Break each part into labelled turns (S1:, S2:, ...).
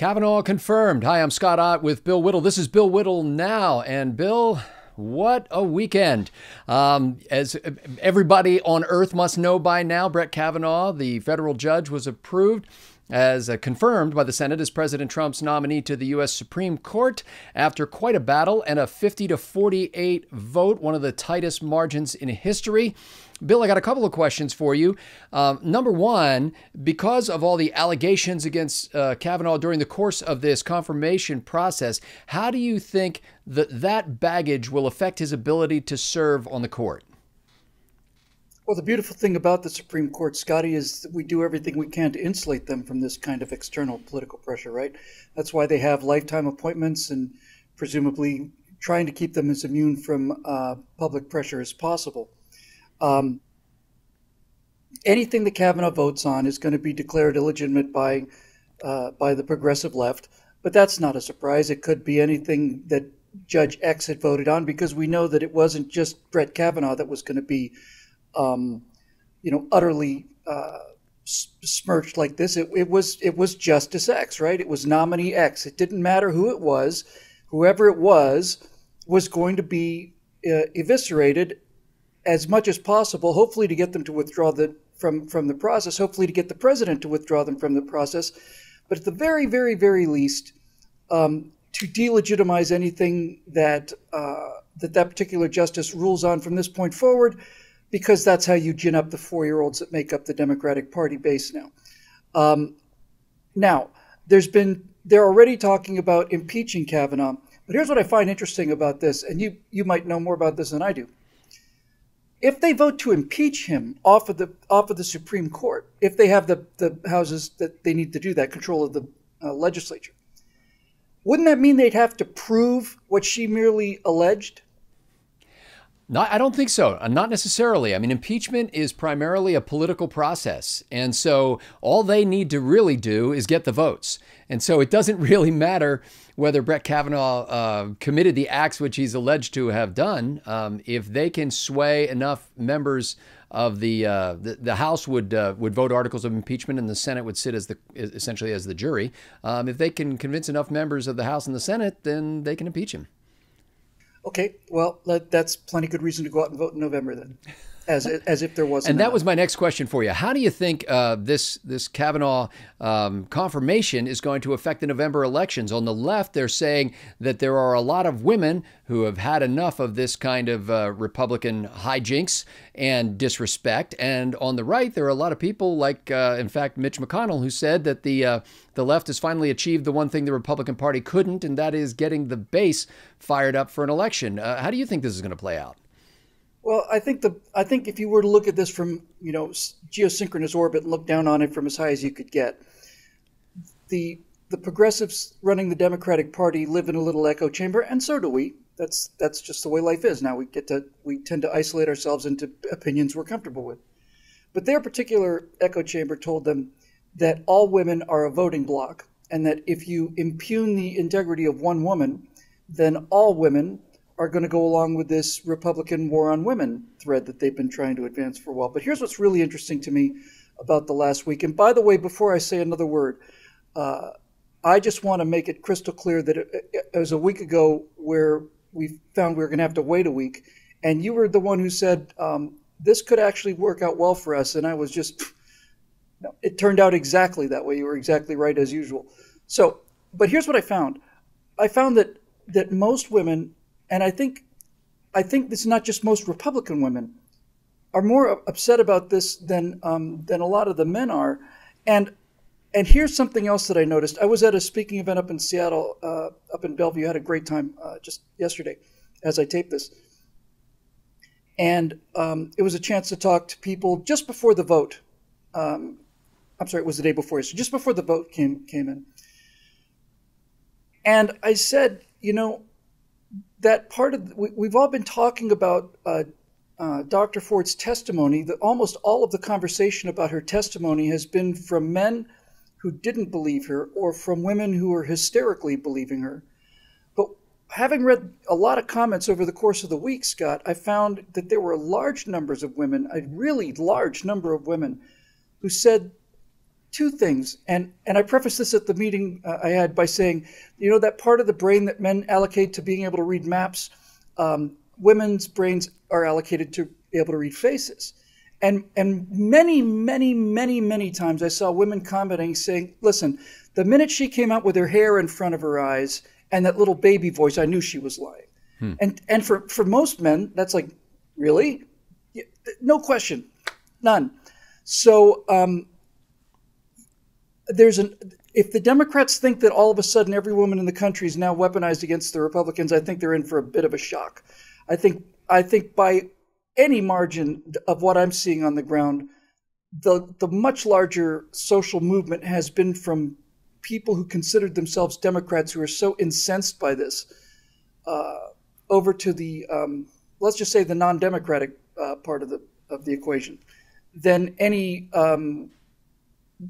S1: Kavanaugh confirmed. Hi, I'm Scott Ott with Bill Whittle. This is Bill Whittle Now. And Bill, what a weekend. As everybody on earth must know by now, Brett Kavanaugh, the federal judge, was approved as confirmed by the Senate as President Trump's nominee to the U.S. Supreme Court after quite a battle and a 50-48 vote, one of the tightest margins in history. Bill, I got a couple of questions for you. Number one, because of all the allegations against Kavanaugh during the course of this confirmation process, how do you think that baggage will affect his ability to serve on the court?
S2: Well, the beautiful thing about the Supreme Court, Scotty, is that we do everything we can to insulate them from this kind of external political pressure, right? That's why they have lifetime appointments and presumably trying to keep them as immune from public pressure as possible. Anything that Kavanaugh votes on is going to be declared illegitimate by the progressive left, but that's not a surprise. It could be anything that Judge X had voted on, because we know that it wasn't just Brett Kavanaugh that was going to be utterly smirched like this. It was Justice X, right? It was nominee X. It didn't matter who it was. Whoever it was going to be eviscerated as much as possible, hopefully to get them to withdraw from the process, hopefully to get the president to withdraw them from the process. But at the very, very, very least, to delegitimize anything that that particular justice rules on from this point forward, because that's how you gin up the 4-year-olds that make up the Democratic Party base now. Now, they're already talking about impeaching Kavanaugh. But here's what I find interesting about this, and you might know more about this than I do. If they vote to impeach him off of the Supreme Court, if they have the houses that they need to do that, control of the legislature, wouldn't that mean they'd have to prove what she merely alleged?
S1: No, I don't think so. Not necessarily. I mean, impeachment is primarily a political process. And so all they need to really do is get the votes. And so it doesn't really matter whether Brett Kavanaugh committed the acts which he's alleged to have done. If they can sway enough members of the House would vote articles of impeachment, and the Senate would sit essentially as the jury. If they can convince enough members of the House and the Senate, then they can impeach him.
S2: Okay, well, that's plenty good reason to go out and vote in November then, as if there wasn't.
S1: And that was my next question for you. How do you think this Kavanaugh confirmation is going to affect the November elections? On the left, they're saying that there are a lot of women who have had enough of this kind of Republican hijinks and disrespect. And on the right, there are a lot of people like, in fact, Mitch McConnell, who said that the left has finally achieved the one thing the Republican Party couldn't, and that is getting the base fired up for an election. How do you think this is going to play out?
S2: Well, I think if you were to look at this from geosynchronous orbit and look down on it from as high as you could get, the progressives running the Democratic Party live in a little echo chamber, and so do we. That's just the way life is now. We tend to isolate ourselves into opinions we're comfortable with. But their particular echo chamber told them that all women are a voting bloc, and that if you impugn the integrity of one woman, then all women are going to go along with this Republican war on women thread that they've been trying to advance for a while. But here's what's really interesting to me about the last week. And by the way, before I say another word, I just want to make it crystal clear that it was a week ago where we found we were going to have to wait a week. And you were the one who said, this could actually work out well for us. And I was just, no, it turned out exactly that way. You were exactly right as usual. So, but here's what I found. I found that most women, and I think this is not just most Republican women, are more upset about this than a lot of the men are. And here's something else that I noticed. I was at a speaking event up in Seattle, up in Bellevue. I had a great time just yesterday as I taped this. And it was a chance to talk to people just before the vote. I'm sorry, it was the day before. So just before the vote came in. And I said, that part of we've all been talking about Dr. Ford's testimony. That almost all of the conversation about her testimony has been from men who didn't believe her, or from women who were hysterically believing her. But having read a lot of comments over the course of the week, Scott, I found that there were large numbers of women, a really large number of women, who said two things, and I prefaced this at the meeting I had by saying, that part of the brain that men allocate to being able to read maps, women's brains are allocated to be able to read faces. And many, many, many, many times I saw women commenting saying, listen, the minute she came out with her hair in front of her eyes and that little baby voice, I knew she was lying. And for most men, that's like, really? No question, none. So if the Democrats think that all of a sudden every woman in the country is now weaponized against the Republicans, I think they're in for a bit of a shock. I think by any margin of what I'm seeing on the ground, the much larger social movement has been from people who considered themselves Democrats who are so incensed by this, over to the let's just say the non-democratic part of the equation, than any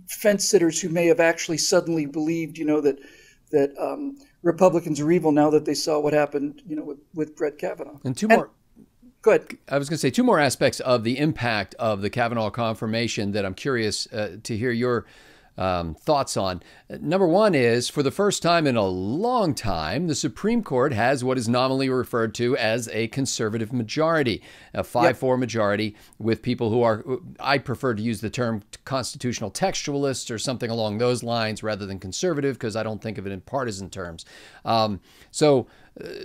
S2: fence sitters who may have actually suddenly believed, that Republicans are evil now that they saw what happened, with Brett Kavanaugh.
S1: And two more.
S2: Good.
S1: I was going to say two more aspects of the impact of the Kavanaugh confirmation that I'm curious to hear your thoughts on. Number one is, for the first time in a long time, the Supreme Court has what is nominally referred to as a conservative majority, a 5-4 majority with people who are, I prefer to use the term constitutional textualists or something along those lines rather than conservative, because I don't think of it in partisan terms.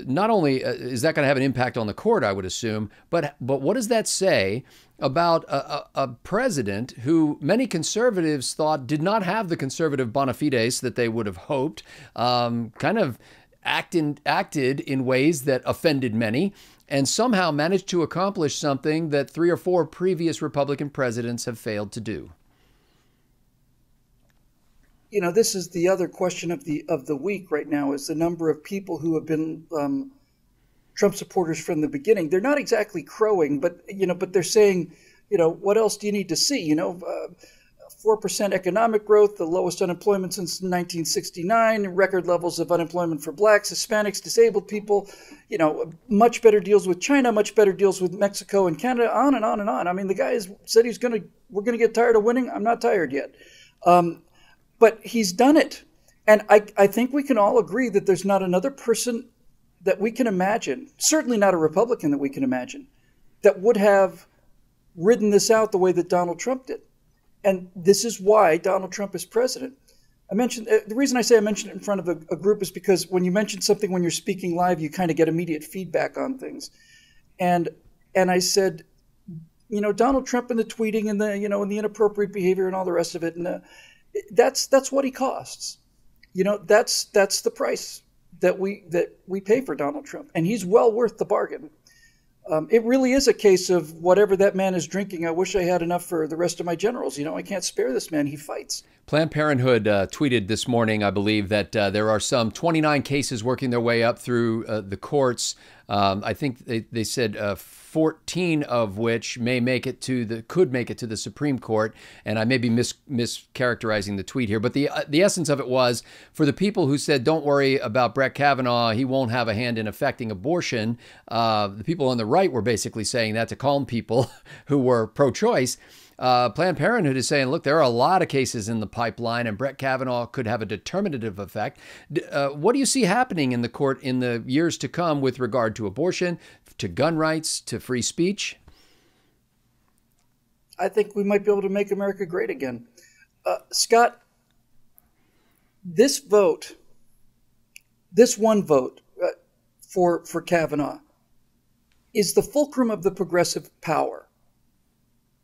S1: Not only is that going to have an impact on the court, I would assume, but what does that say about a president who many conservatives thought did not have the conservative bona fides that they would have hoped, kind of acted in ways that offended many, and somehow managed to accomplish something that 3 or 4 previous Republican presidents have failed to do?
S2: This is the other question of the week right now, is the number of people who have been Trump supporters from the beginning. They're not exactly crowing, but they're saying, what else do you need to see? 4% economic growth, the lowest unemployment since 1969, record levels of unemployment for blacks, Hispanics, disabled people, much better deals with China, much better deals with Mexico and Canada, on and on and on. I mean, the guy said we're going to get tired of winning. I'm not tired yet. But he's done it. And I think we can all agree that there's not another person that we can imagine, certainly not a Republican that we can imagine, that would have ridden this out the way that Donald Trump did. And this is why Donald Trump is president. The reason I say I mentioned it in front of a group is because when you mention something when you're speaking live, you kind of get immediate feedback on things. And I said, Donald Trump and the tweeting and the inappropriate behavior and all the rest of it, and that's what he costs. That's the price that we pay for Donald Trump, and he's well worth the bargain. It really is a case of whatever that man is drinking, I wish I had enough for the rest of my generals. I can't spare this man. He fights.
S1: Planned Parenthood tweeted this morning, I believe, that there are some 29 cases working their way up through the courts. I think they said 14 of which could make it to the Supreme Court. And I may be mischaracterizing the tweet here, but the essence of it was, for the people who said, don't worry about Brett Kavanaugh, he won't have a hand in affecting abortion. The people on the right were basically saying that to calm people who were pro-choice. Planned Parenthood is saying, look, there are a lot of cases in the pipeline, and Brett Kavanaugh could have a determinative effect. What do you see happening in the court in the years to come with regard to abortion, to gun rights, to free speech?
S2: I think we might be able to make America great again. Scott, this one vote for Kavanaugh is the fulcrum of the progressive power.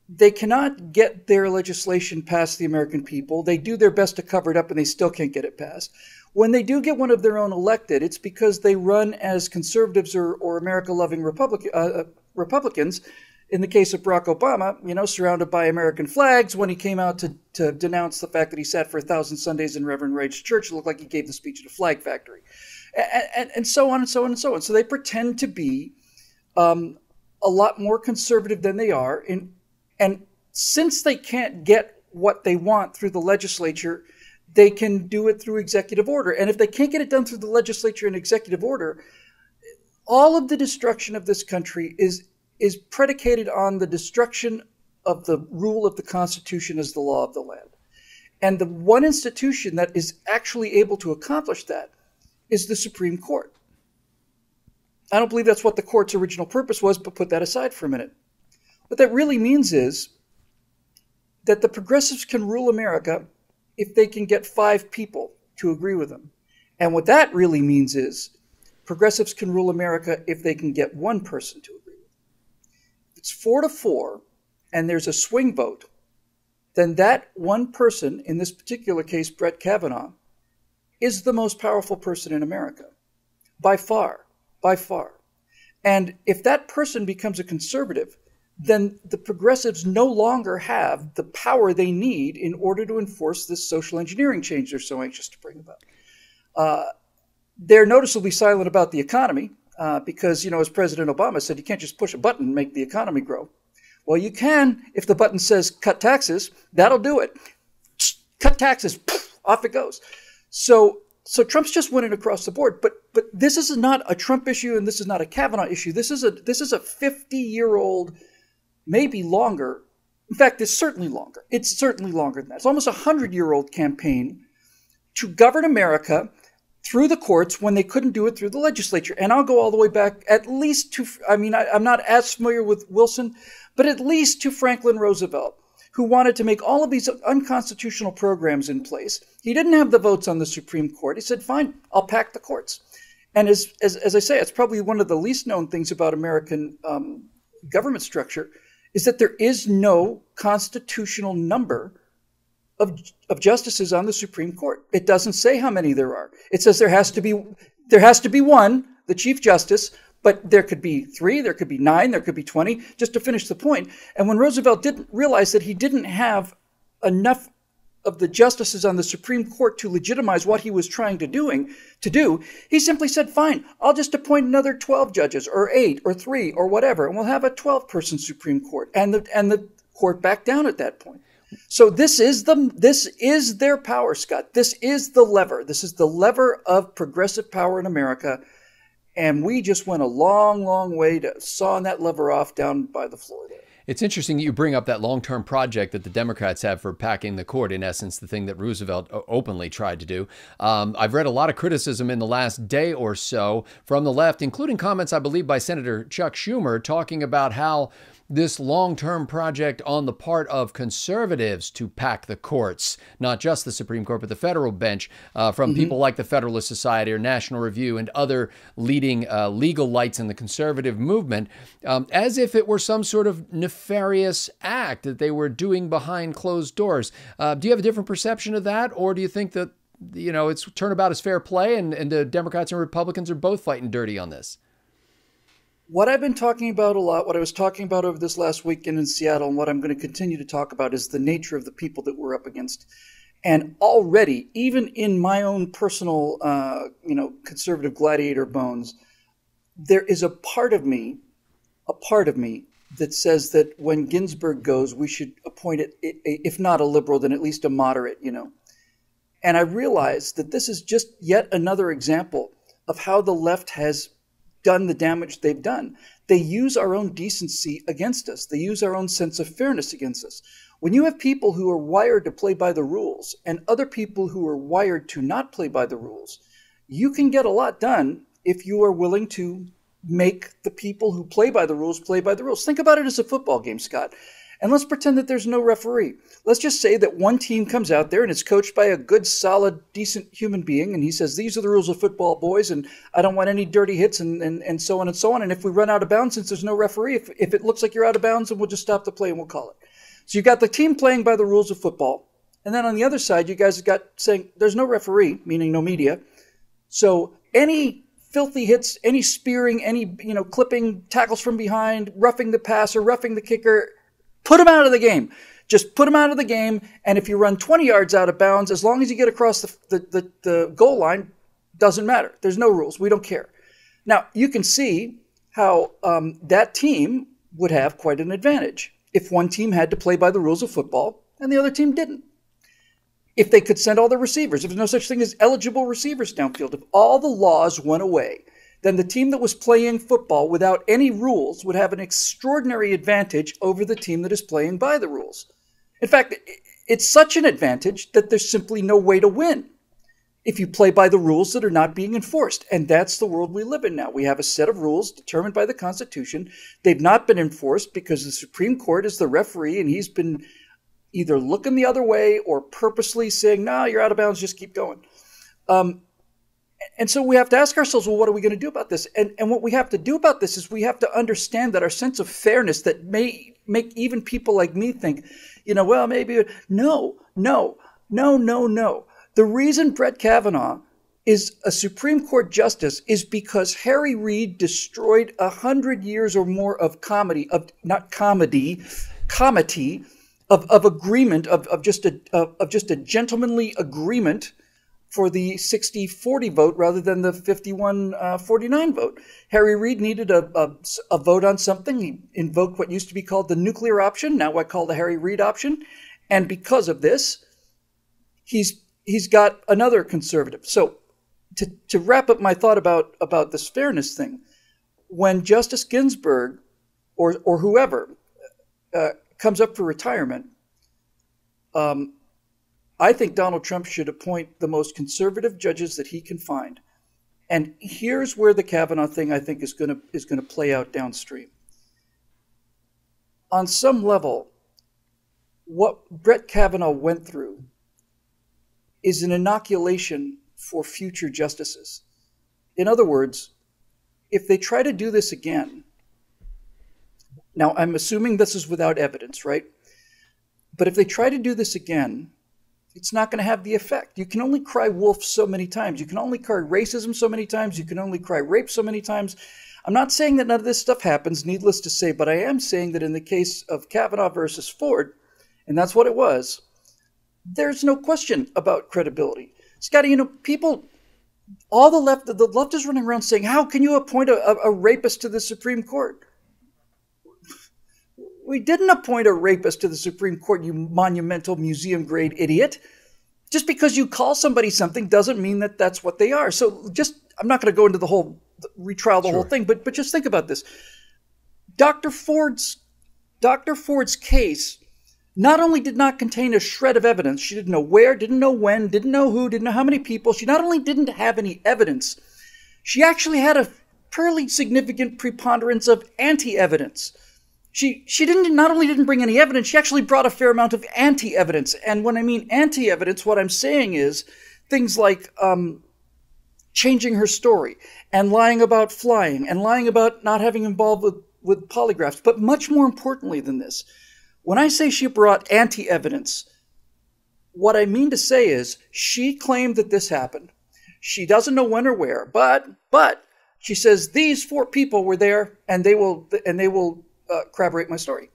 S2: They cannot get their legislation past the American people. They do their best to cover it up, and they still can't get it passed. When they do get one of their own elected, it's because they run as conservatives or America-loving Republicans. In the case of Barack Obama, surrounded by American flags, when he came out to denounce the fact that he sat for 1,000 Sundays in Reverend Wright's church, it looked like he gave the speech at a flag factory, and so on and so on and so on. So they pretend to be a lot more conservative than they are. And since they can't get what they want through the legislature, they can do it through executive order. And if they can't get it done through the legislature in executive order, all of the destruction of this country is predicated on the destruction of the rule of the Constitution as the law of the land. And the one institution that is actually able to accomplish that is the Supreme Court. I don't believe that's what the court's original purpose was, but put that aside for a minute. What that really means is that the progressives can rule America if they can get 5 people to agree with them. And what that really means is progressives can rule America if they can get 1 person to agree with them. If it's 4-4 and there's a swing vote, then that 1 person, in this particular case, Brett Kavanaugh, is the most powerful person in America. By far, by far. And if that person becomes a conservative, then the progressives no longer have the power they need in order to enforce this social engineering change they're so anxious to bring about. They're noticeably silent about the economy because, as President Obama said, you can't just push a button and make the economy grow. Well, you can if the button says cut taxes. That'll do it. Cut taxes. Off it goes. So Trump's just winning across the board. But this is not a Trump issue, and this is not a Kavanaugh issue. This is a 50-year-old, maybe longer. In fact, it's certainly longer. It's certainly longer than that. It's almost a 100-year-old campaign to govern America through the courts when they couldn't do it through the legislature. And I'll go all the way back at least to, I'm not as familiar with Wilson, but at least to Franklin Roosevelt, who wanted to make all of these unconstitutional programs in place. He didn't have the votes on the Supreme Court. He said, fine, I'll pack the courts. And as I say, it's probably one of the least known things about American government structure is that there is no constitutional number of justices on the Supreme Court. It doesn't say how many there are. It says there has to be 1, the Chief Justice, but there could be 3, there could be 9, there could be 20, just to finish the point. And when Roosevelt didn't realize that he didn't have enough of the justices on the Supreme Court to legitimize what he was trying to do, he simply said, fine, I'll just appoint another 12 judges or 8 or 3 or whatever, and we'll have a 12-person Supreme Court. And the court backed down at that point. So this is their power, Scott. This is the lever. This is the lever of progressive power in America. And we just went a long, long way to sawing that lever off down by the floor there.
S1: It's interesting that you bring up that long-term project that the Democrats have for packing the court, in essence, the thing that Roosevelt openly tried to do. I've read a lot of criticism in the last day or so from the left, including comments, I believe, by Senator Chuck Schumer, talking about how this long-term project on the part of conservatives to pack the courts, not just the Supreme Court, but the federal bench, from people like the Federalist Society or National Review and other leading legal lights in the conservative movement, as if it were some sort of nefarious act that they were doing behind closed doors. Do you have a different perception of that? Or do you think that, it's turnabout is fair play and the Democrats and Republicans are both fighting dirty on this?
S2: What I've been talking about a lot, what I was talking about over this last weekend in Seattle, and what I'm going to continue to talk about is the nature of the people that we're up against. And already, even in my own personal, conservative gladiator bones, there is a part of me that says that when Ginsburg goes, we should appoint it, if not a liberal, then at least a moderate, And I realize that this is just yet another example of how the left has done the damage they've done. They use our own decency against us. They use our own sense of fairness against us. When you have people who are wired to play by the rules and other people who are wired to not play by the rules, you can get a lot done if you are willing to make the people who play by the rules play by the rules. Think about it as a football game, Scott. And let's pretend that there's no referee. Let's just say that one team comes out there and it's coached by a good, solid, decent human being. And he says, these are the rules of football, boys, and I don't want any dirty hits and so on and so on. And if we run out of bounds, since there's no referee, if it looks like you're out of bounds, then we'll just stop the play and we'll call it. So you've got the team playing by the rules of football. And then on the other side, you guys have got saying there's no referee, meaning no media. So any filthy hits, any spearing, any clipping, tackles from behind, roughing the passer, roughing the kicker, put them out of the game. Just put them out of the game. And if you run 20 yards out of bounds, as long as you get across the goal line, doesn't matter. There's no rules. We don't care. Now, you can see how that team would have quite an advantage if one team had to play by the rules of football and the other team didn't. If they could send all their receivers, if there's no such thing as eligible receivers downfield, if all the laws went away, then the team that was playing football without any rules would have an extraordinary advantage over the team that is playing by the rules. In fact, It's such an advantage that there's simply no way to win if you play by the rules that are not being enforced. And that's the world we live in now. We have a set of rules determined by the Constitution. They've not been enforced because the Supreme Court is the referee, and he's been either looking the other way or purposely saying, no, you're out of bounds, just keep going. And so we have to ask ourselves, well, what are we going to do about this? And what we have to do about this is we have to understand that our sense of fairness that may make even people like me think, well, maybe, no. The reason Brett Kavanaugh is a Supreme Court justice is because Harry Reid destroyed 100 years or more of comedy, of agreement, of just a gentlemanly agreement for the 60-40 vote rather than the 51-49 vote. Harry Reid needed a vote on something. He invoked what used to be called the nuclear option, now I call the Harry Reid option. And because of this, he's got another conservative. So to wrap up my thought about this fairness thing, when Justice Ginsburg or whoever comes up for retirement, I think Donald Trump should appoint the most conservative judges that he can find. And here's where the Kavanaugh thing, I think, is going to play out downstream. On some level, what Brett Kavanaugh went through is an inoculation for future justices. In other words, if they try to do this again, now I'm assuming this is without evidence, right? But if they try to do this again, it's not going to have the effect. You can only cry wolf so many times. You can only cry racism so many times. You can only cry rape so many times. I'm not saying that none of this stuff happens, needless to say, but I am saying that in the case of Kavanaugh versus Ford, and that's what it was, there's no question about credibility. Scotty, people, all the left is running around saying, how can you appoint a rapist to the Supreme Court? We didn't appoint a rapist to the Supreme Court, you monumental museum-grade idiot. Just because you call somebody something doesn't mean that that's what they are. So I'm not going to go into retrial the whole thing, but just think about this. Dr. Ford's case not only did not contain a shred of evidence, she didn't know where, didn't know when, didn't know who, didn't know how many people. She not only didn't have any evidence, she actually had a fairly significant preponderance of anti-evidence. She not only didn't bring any evidence, she actually brought a fair amount of anti-evidence. And when I mean anti-evidence, what I'm saying is things like changing her story and lying about flying and lying about not having involved with polygraphs. But much more importantly than this, when I say she brought anti-evidence, what I mean to say is she claimed that this happened. She doesn't know when or where, but she says these 4 people were there and they will corroborate my story.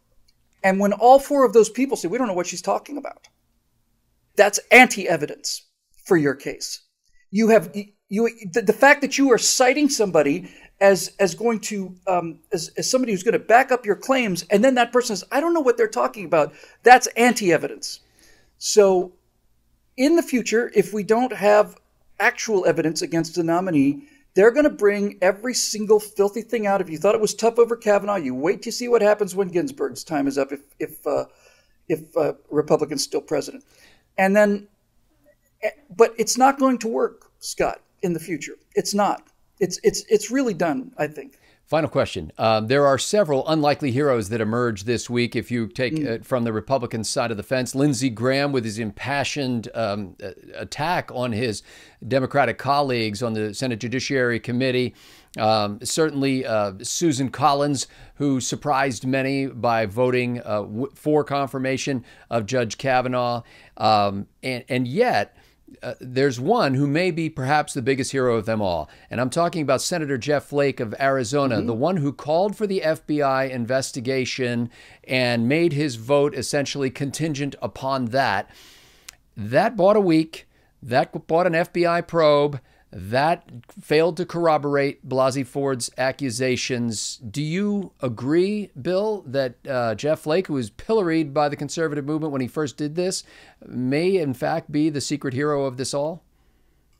S2: And when all 4 of those people say, we don't know what she's talking about, that's anti-evidence for your case. The fact that you are citing somebody as going to, as somebody who's going to back up your claims, and then that person says, I don't know what they're talking about, that's anti-evidence. So in the future, if we don't have actual evidence against the nominee, they're going to bring every single filthy thing out. If you thought it was tough over Kavanaugh, you wait to see what happens when Ginsburg's time is up, if Republican's still president. And then, but it's not going to work, Scott, in the future. It's not. It's really done, I think.
S1: Final question. There are several unlikely heroes that emerge this week. If you take from the Republican side of the fence, Lindsey Graham with his impassioned attack on his Democratic colleagues on the Senate Judiciary Committee. Certainly Susan Collins, who surprised many by voting for confirmation of Judge Kavanaugh. And yet, there's one who may be perhaps the biggest hero of them all. And I'm talking about Senator Jeff Flake of Arizona, the one who called for the FBI investigation and made his vote essentially contingent upon that. That bought a week. That bought an FBI probe. That failed to corroborate Blasey Ford's accusations. Do you agree, Bill, that Jeff Flake, who was pilloried by the conservative movement when he first did this, may in fact be the secret hero of this all?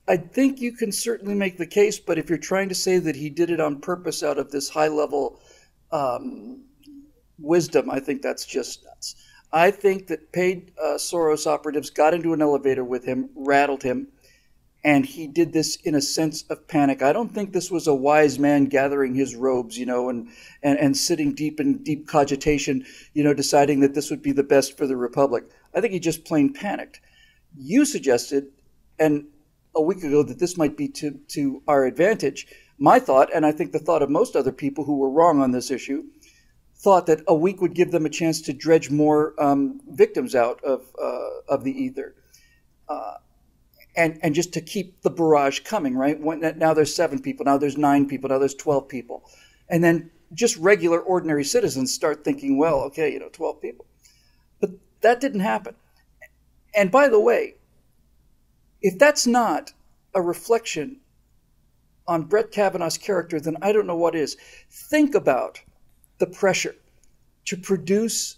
S2: I think you can certainly make the case, but if you're trying to say that he did it on purpose out of this high-level wisdom, I think that's just nuts. I think that paid Soros operatives got into an elevator with him, rattled him, and he did this in a sense of panic. I don't think this was a wise man gathering his robes, and sitting deep in deep cogitation, deciding that this would be the best for the republic. I think he just plain panicked. You suggested, and a week ago, that this might be to our advantage. My thought, and I think the thought of most other people who were wrong on this issue, thought that a week would give them a chance to dredge more victims out of the ether. And just to keep the barrage coming, right? Now there's 7 people, now there's 9 people, now there's 12 people. And then just regular, ordinary citizens start thinking, well, okay, 12 people. But that didn't happen. And by the way, if that's not a reflection on Brett Kavanaugh's character, then I don't know what is. Think about the pressure to produce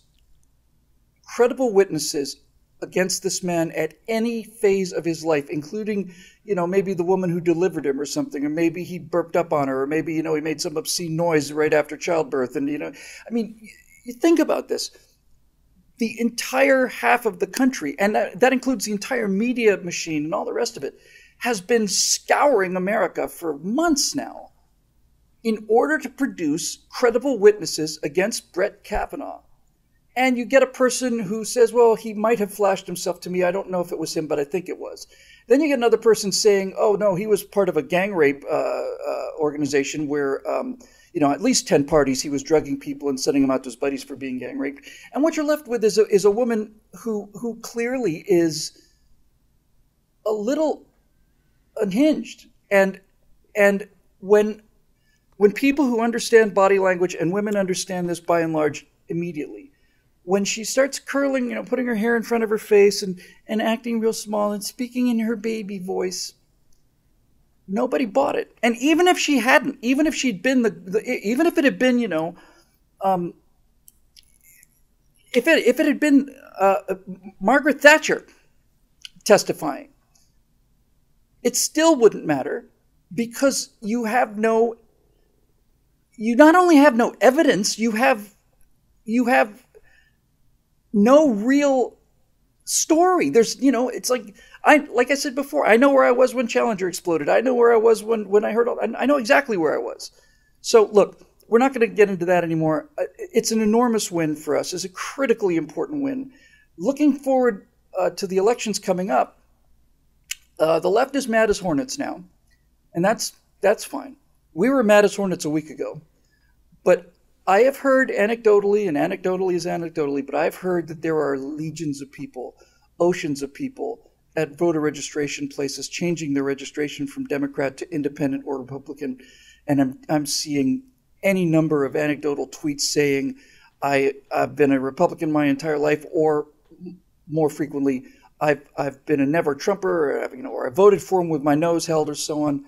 S2: credible witnesses against this man at any phase of his life, including, maybe the woman who delivered him or something, or maybe he burped up on her, or maybe, he made some obscene noise right after childbirth. And, you think about this. The entire half of the country, and that includes the entire media machine and all the rest of it, has been scouring America for months now in order to produce credible witnesses against Brett Kavanaugh. And you get a person who says, well, he might have flashed himself to me. I don't know if it was him, but I think it was. Then you get another person saying, oh, no, he was part of a gang rape organization where, at least 10 parties, he was drugging people and sending them out to his buddies for being gang raped. And what you're left with is a woman who clearly is a little unhinged. And when people who understand body language, and women understand this by and large immediately, when she starts curling, putting her hair in front of her face and acting real small and speaking in her baby voice, nobody bought it. And even if she hadn't, even if she'd been even if it had been, if it had been Margaret Thatcher testifying, it still wouldn't matter, because you not only have no evidence, you have no real story. There's, it's like I said before, I know where I was when Challenger exploded. I know where I was when I heard I know exactly where I was. So look, we're not going to get into that anymore. It's an enormous win for us. It's a critically important win. Looking forward to the elections coming up, the left is mad as hornets now, and that's fine. We were mad as hornets a week ago, but I have heard anecdotally, and anecdotally is anecdotally, but I've heard that there are legions of people, oceans of people at voter registration places changing their registration from Democrat to Independent or Republican. And I'm seeing any number of anecdotal tweets saying, I've been a Republican my entire life, or more frequently, I've been a never Trumper, or I voted for him with my nose held, or so on.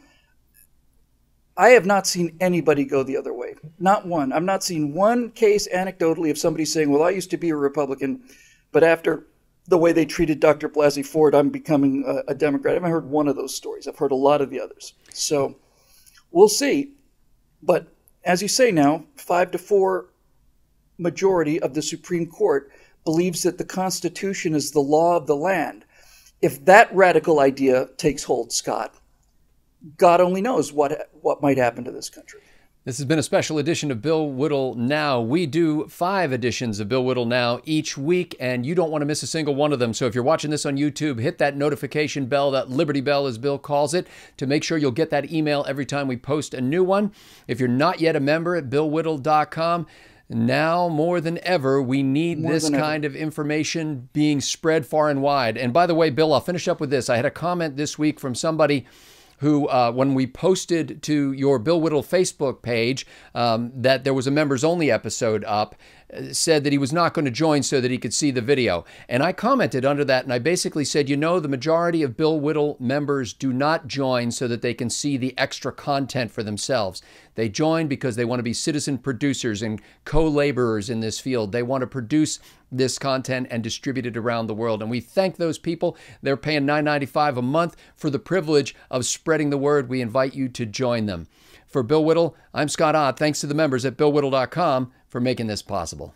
S2: I have not seen anybody go the other way. Not one. I've not seen one case anecdotally of somebody saying, well, I used to be a Republican, but after the way they treated Dr. Blasey Ford, I'm becoming a Democrat. I haven't heard one of those stories. I've heard a lot of the others. So we'll see. But as you say now, 5-4 majority of the Supreme Court believes that the Constitution is the law of the land. If that radical idea takes hold, Scott, God only knows what might happen to this country.
S1: This has been a special edition of Bill Whittle Now. We do 5 editions of Bill Whittle Now each week, and you don't want to miss a single one of them. So if you're watching this on YouTube, hit that notification bell, that Liberty Bell as Bill calls it, to make sure you'll get that email every time we post a new one. If you're not yet a member at BillWhittle.com, now more than ever, we need this kind of information being spread far and wide. And by the way, Bill, I'll finish up with this. I had a comment this week from somebody who, when we posted to your Bill Whittle Facebook page that there was a members-only episode up, said that he was not going to join so that he could see the video. And I commented under that, and I basically said, the majority of Bill Whittle members do not join so that they can see the extra content for themselves. They join because they want to be citizen producers and co-laborers in this field. They want to produce this content and distribute it around the world. And we thank those people. They're paying $9.95 a month for the privilege of spreading the word. We invite you to join them. For Bill Whittle, I'm Scott Ott. Thanks to the members at BillWhittle.com for making this possible.